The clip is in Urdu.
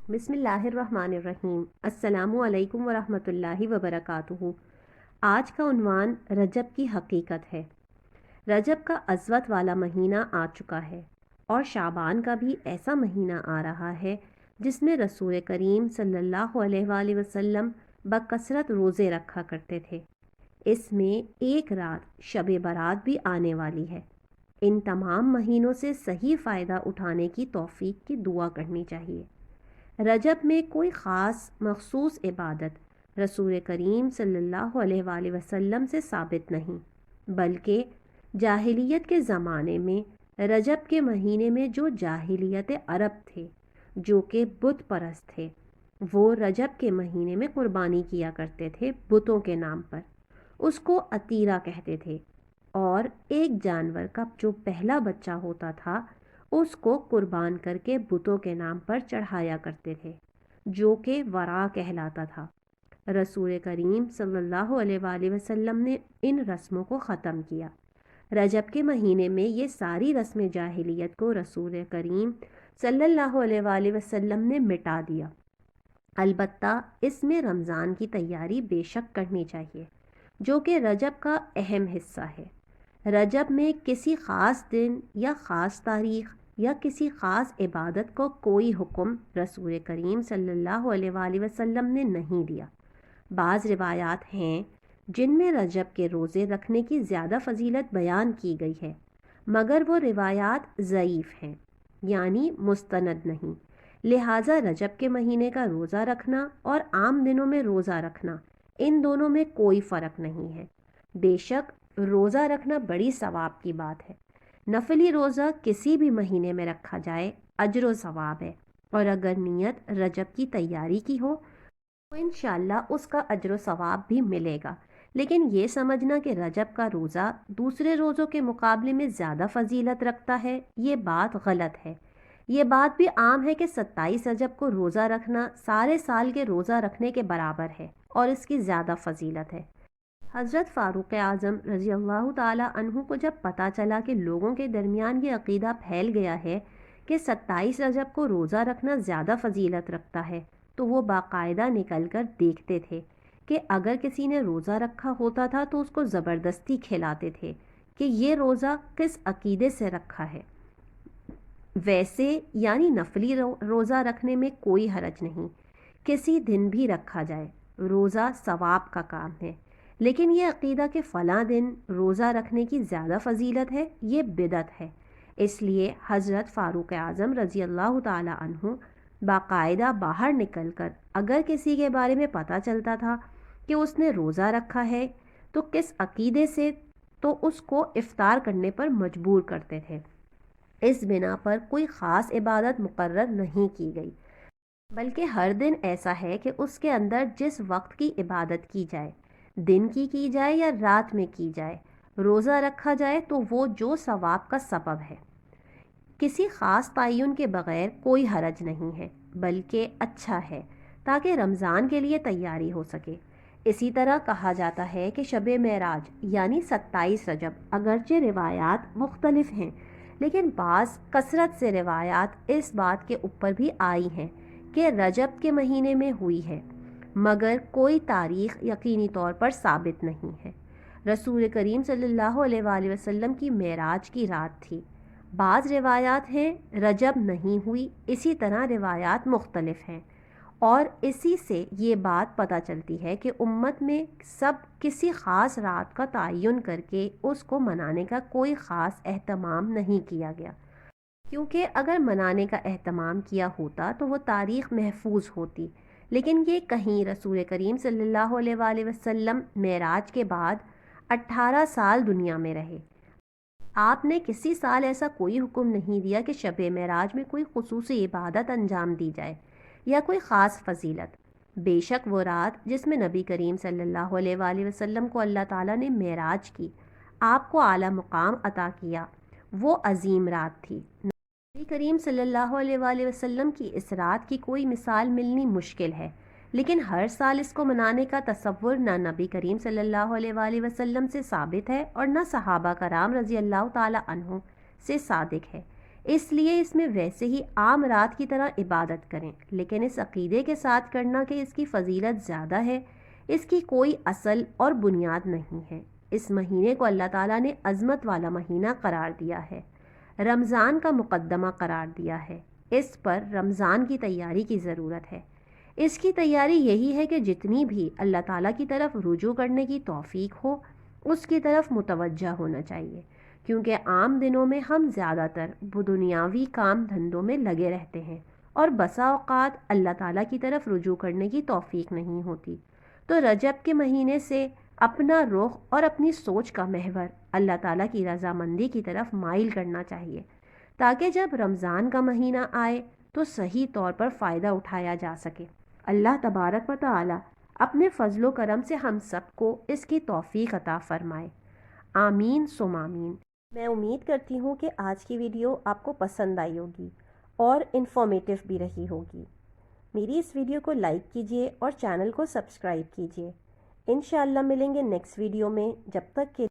بسم اللہ الرحمن الرحیم۔ السلام علیکم ورحمۃ اللہ وبرکاتہ۔ آج کا عنوان رجب کی حقیقت ہے۔ رجب کا عزوت والا مہینہ آ چکا ہے اور شعبان کا بھی ایسا مہینہ آ رہا ہے جس میں رسول کریم صلی اللہ علیہ وآلہ وسلم بکثرت روزے رکھا کرتے تھے۔ اس میں ایک رات شب برات بھی آنے والی ہے۔ ان تمام مہینوں سے صحیح فائدہ اٹھانے کی توفیق کی دعا کرنی چاہیے۔ رجب میں کوئی خاص مخصوص عبادت رسول کریم صلی اللہ علیہ وآلہ وسلم سے ثابت نہیں، بلکہ جاہلیت کے زمانے میں رجب کے مہینے میں جو جاہلیت عرب تھے جو کہ بت پرست تھے، وہ رجب کے مہینے میں قربانی کیا کرتے تھے بتوں کے نام پر۔ اس کو عطیرہ کہتے تھے اور ایک جانور کا جو پہلا بچہ ہوتا تھا اس کو قربان کر کے بتوں کے نام پر چڑھایا کرتے تھے، جو کہ ورا کہلاتا تھا۔ رسول کریم صلی اللہ علیہ وآلہ وسلم نے ان رسموں کو ختم کیا۔ رجب کے مہینے میں یہ ساری رسم جاہلیت کو رسول کریم صلی اللہ علیہ وآلہ وسلم نے مٹا دیا۔ البتہ اس میں رمضان کی تیاری بے شک کرنی چاہیے، جو کہ رجب کا اہم حصہ ہے۔ رجب میں کسی خاص دن یا خاص تاریخ یا کسی خاص عبادت کو کوئی حکم رسول کریم صلی اللہ علیہ وآلہ وسلم نے نہیں دیا۔ بعض روایات ہیں جن میں رجب کے روزے رکھنے کی زیادہ فضیلت بیان کی گئی ہے، مگر وہ روایات ضعیف ہیں، یعنی مستند نہیں۔ لہٰذا رجب کے مہینے کا روزہ رکھنا اور عام دنوں میں روزہ رکھنا، ان دونوں میں کوئی فرق نہیں ہے۔ بے شک روزہ رکھنا بڑی ثواب کی بات ہے۔ نفلی روزہ کسی بھی مہینے میں رکھا جائے اجر و ثواب ہے، اور اگر نیت رجب کی تیاری کی ہو تو انشاءاللہ اس کا اجر و ثواب بھی ملے گا۔ لیکن یہ سمجھنا کہ رجب کا روزہ دوسرے روزوں کے مقابلے میں زیادہ فضیلت رکھتا ہے، یہ بات غلط ہے۔ یہ بات بھی عام ہے کہ 27 رجب کو روزہ رکھنا سارے سال کے روزہ رکھنے کے برابر ہے اور اس کی زیادہ فضیلت ہے۔ حضرت فاروق اعظم رضی اللہ تعالی عنہ کو جب پتہ چلا کہ لوگوں کے درمیان یہ عقیدہ پھیل گیا ہے کہ 27 رجب کو روزہ رکھنا زیادہ فضیلت رکھتا ہے، تو وہ باقاعدہ نکل کر دیکھتے تھے کہ اگر کسی نے روزہ رکھا ہوتا تھا تو اس کو زبردستی کھلاتے تھے کہ یہ روزہ کس عقیدے سے رکھا ہے۔ ویسے یعنی نفلی روزہ رکھنے میں کوئی حرج نہیں، کسی دن بھی رکھا جائے، روزہ ثواب کا کام ہے۔ لیکن یہ عقیدہ کہ فلاں دن روزہ رکھنے کی زیادہ فضیلت ہے، یہ بدعت ہے۔ اس لیے حضرت فاروق اعظم رضی اللہ تعالی عنہ باقاعدہ باہر نکل کر اگر کسی کے بارے میں پتہ چلتا تھا کہ اس نے روزہ رکھا ہے تو کس عقیدے سے، تو اس کو افطار کرنے پر مجبور کرتے تھے۔ اس بنا پر کوئی خاص عبادت مقرر نہیں کی گئی، بلکہ ہر دن ایسا ہے کہ اس کے اندر جس وقت کی عبادت کی جائے، دن کی جائے یا رات میں کی جائے، روزہ رکھا جائے تو وہ جو ثواب کا سبب ہے۔ کسی خاص تعین کے بغیر کوئی حرج نہیں ہے، بلکہ اچھا ہے تاکہ رمضان کے لیے تیاری ہو سکے۔ اسی طرح کہا جاتا ہے کہ شب معراج یعنی 27 رجب، اگرچہ روایات مختلف ہیں لیکن بعض کثرت سے روایات اس بات کے اوپر بھی آئی ہیں کہ رجب کے مہینے میں ہوئی ہے، مگر کوئی تاریخ یقینی طور پر ثابت نہیں ہے۔ رسول کریم صلی اللہ علیہ وآلہ وسلم کی معراج کی رات تھی۔ بعض روایات ہیں رجب نہیں ہوئی، اسی طرح روایات مختلف ہیں، اور اسی سے یہ بات پتہ چلتی ہے کہ امت میں سب کسی خاص رات کا تعین کر کے اس کو منانے کا کوئی خاص اہتمام نہیں کیا گیا، کیونکہ اگر منانے کا اہتمام کیا ہوتا تو وہ تاریخ محفوظ ہوتی۔ لیکن یہ کہیں رسول کریم صلی اللہ علیہ وآلہ وسلم معراج کے بعد 18 سال دنیا میں رہے۔ آپ نے کسی سال ایسا کوئی حکم نہیں دیا کہ شب معراج میں کوئی خصوصی عبادت انجام دی جائے یا کوئی خاص فضیلت۔ بے شک وہ رات جس میں نبی کریم صلی اللہ علیہ وآلہ وسلم کو اللہ تعالیٰ نے معراج کی، آپ کو اعلیٰ مقام عطا کیا، وہ عظیم رات تھی۔ نبی کریم صلی اللہ علیہ وآلہ وسلم کی اس رات کی کوئی مثال ملنی مشکل ہے، لیکن ہر سال اس کو منانے کا تصور نہ نبی کریم صلی اللہ علیہ وآلہ وسلم سے ثابت ہے اور نہ صحابہ کرام رضی اللہ تعالی عنہ سے صادق ہے۔ اس لیے اس میں ویسے ہی عام رات کی طرح عبادت کریں، لیکن اس عقیدے کے ساتھ کرنا کہ اس کی فضیلت زیادہ ہے، اس کی کوئی اصل اور بنیاد نہیں ہے۔ اس مہینے کو اللہ تعالیٰ نے عظمت والا مہینہ قرار دیا ہے، رمضان کا مقدمہ قرار دیا ہے۔ اس پر رمضان کی تیاری کی ضرورت ہے۔ اس کی تیاری یہی ہے کہ جتنی بھی اللہ تعالیٰ کی طرف رجوع کرنے کی توفیق ہو اس کی طرف متوجہ ہونا چاہیے، کیونکہ عام دنوں میں ہم زیادہ تر دنیاوی کام دھندوں میں لگے رہتے ہیں اور بسا اوقات اللہ تعالیٰ کی طرف رجوع کرنے کی توفیق نہیں ہوتی۔ تو رجب کے مہینے سے اپنا رخ اور اپنی سوچ کا محور اللہ تعالیٰ کی رضامندی کی طرف مائل کرنا چاہیے، تاکہ جب رمضان کا مہینہ آئے تو صحیح طور پر فائدہ اٹھایا جا سکے۔ اللہ تبارک و تعالی اپنے فضل و کرم سے ہم سب کو اس کی توفیق عطا فرمائے، آمین ثم آمین۔ میں امید کرتی ہوں کہ آج کی ویڈیو آپ کو پسند آئی ہوگی اور انفارمیٹیو بھی رہی ہوگی۔ میری اس ویڈیو کو لائک کیجیے اور چینل کو سبسکرائب کیجیے۔ انشاءاللہ ملیں گے نیکسٹ ویڈیو میں، جب تک کہ